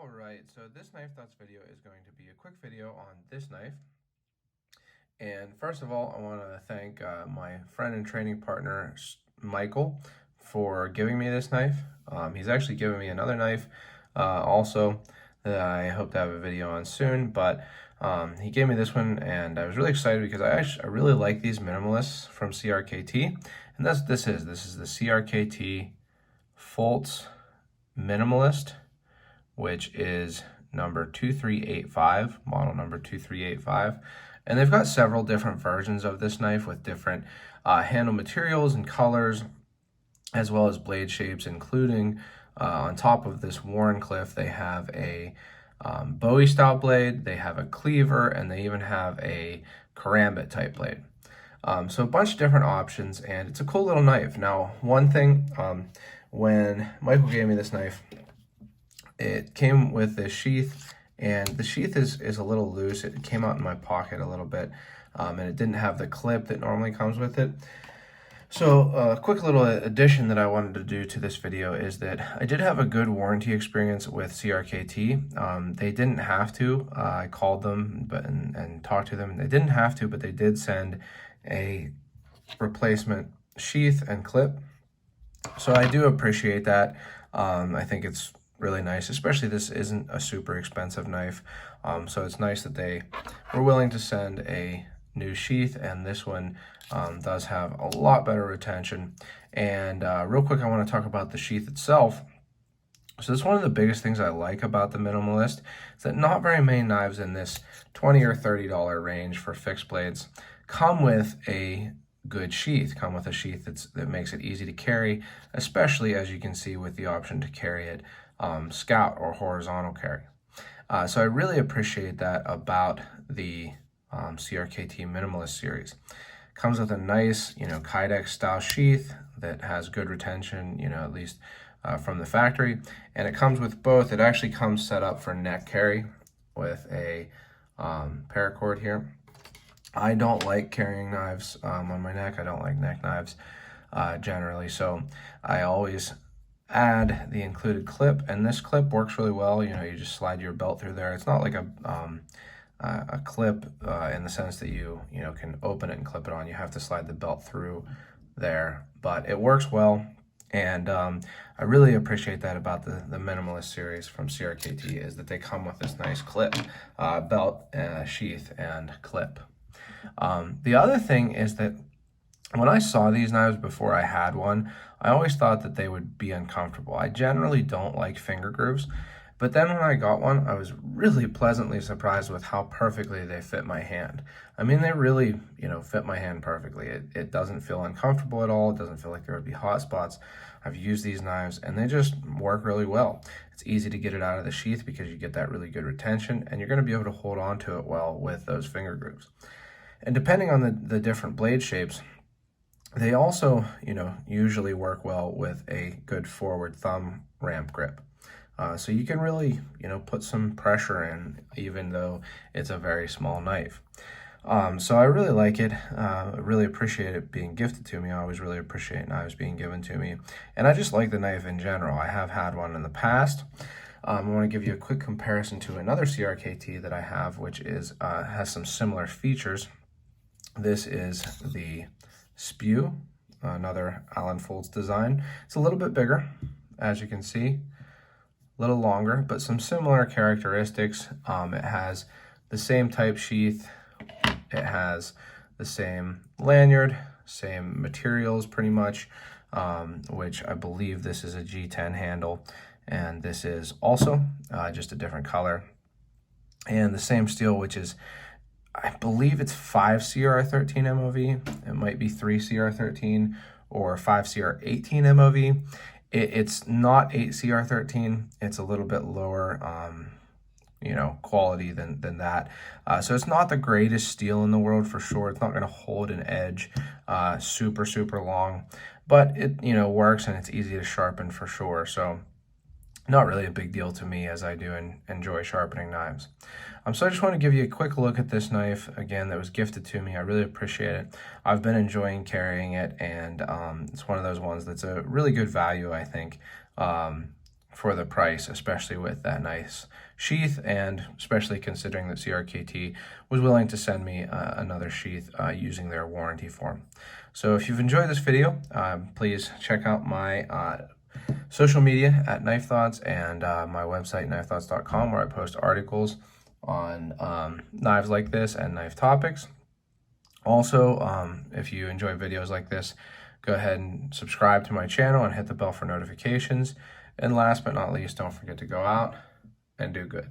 Alright, so this Knife Thoughts video is going to be a quick video on this knife. And first of all, I want to thank my friend and training partner, Michael, for giving me this knife. He's actually given me another knife also that I hope to have a video on soon, but he gave me this one and I was really excited because I really like these Minimalists from CRKT. And this is the CRKT Fultz Minimalist, which is number 2385, model number 2385. And they've got several different versions of this knife with different handle materials and colors, as well as blade shapes, including on top of this Wharncliffe, they have a Bowie style blade, they have a cleaver, and they even have a karambit type blade. So a bunch of different options, and it's a cool little knife. Now, one thing, when Michael gave me this knife, it came with this sheath, and the sheath is a little loose. It came out in my pocket a little bit, and it didn't have the clip that normally comes with it. So a quick little addition that I wanted to do to this video is that I did have a good warranty experience with CRKT. They didn't have to. I called them and talked to them, and they didn't have to, but they did send a replacement sheath and clip. So I do appreciate that. I think it's really nice, especially this isn't a super expensive knife, so it's nice that they were willing to send a new sheath, and this one does have a lot better retention. And real quick, I want to talk about the sheath itself. So that's one of the biggest things I like about the Minimalist, is that not very many knives in this $20 or $30 range for fixed blades come with a good sheath, come with a sheath that makes it easy to carry, especially as you can see with the option to carry it scout or horizontal carry. So I really appreciate that about the CRKT Minimalist series. Comes with a nice, Kydex style sheath that has good retention, at least from the factory. And it comes with both. It actually comes set up for neck carry with a paracord here. I don't like carrying knives on my neck. I don't like neck knives generally. So I always add the included clip, and this clip works really well. You just slide your belt through there. It's not like a clip in the sense that you can open it and clip it on. You have to slide the belt through there, but it works well. And I really appreciate that about the Minimalist series from CRKT, is that they come with this nice clip, belt, sheath, and clip. The other thing is that when I saw these knives before I had one, I always thought that they would be uncomfortable. I generally don't like finger grooves, but then when I got one, I was really pleasantly surprised with how perfectly they fit my hand. I mean, they really, fit my hand perfectly. It doesn't feel uncomfortable at all. It doesn't feel like there would be hot spots. I've used these knives and they just work really well. It's easy to get it out of the sheath because you get that really good retention, and you're going to be able to hold on to it well with those finger grooves. And depending on the different blade shapes, they also, usually work well with a good forward thumb ramp grip. So you can really, put some pressure in, even though it's a very small knife. So I really like it. I really appreciate it being gifted to me. I always really appreciate knives being given to me. And I just like the knife in general. I have had one in the past. I want to give you a quick comparison to another CRKT that I have, which is has some similar features. This is the Spew, another Alan Fultz design. It's a little bit bigger, as you can see, a little longer, but some similar characteristics. It has the same type sheath, it has the same lanyard, same materials pretty much, which I believe this is a G10 handle, and this is also just a different color, and the same steel, which is, I believe it's 5 CR13 MOV. It might be 3 CR13 or 5 CR18 MOV. It's not 8 CR13. It's a little bit lower, quality than that. So it's not the greatest steel in the world for sure. It's not going to hold an edge super, super long, but it, works, and it's easy to sharpen for sure. So not really a big deal to me, as I do enjoy sharpening knives. So I just want to give you a quick look at this knife, again, that was gifted to me. I really appreciate it. I've been enjoying carrying it, and it's one of those ones that's a really good value, I think, for the price, especially with that nice sheath, and especially considering that CRKT was willing to send me another sheath using their warranty form. So if you've enjoyed this video, please check out my social media at Knife Thoughts and my website, knifethoughts.com, where I post articles on knives like this and knife topics. Also, if you enjoy videos like this, go ahead and subscribe to my channel and hit the bell for notifications. And last but not least, don't forget to go out and do good.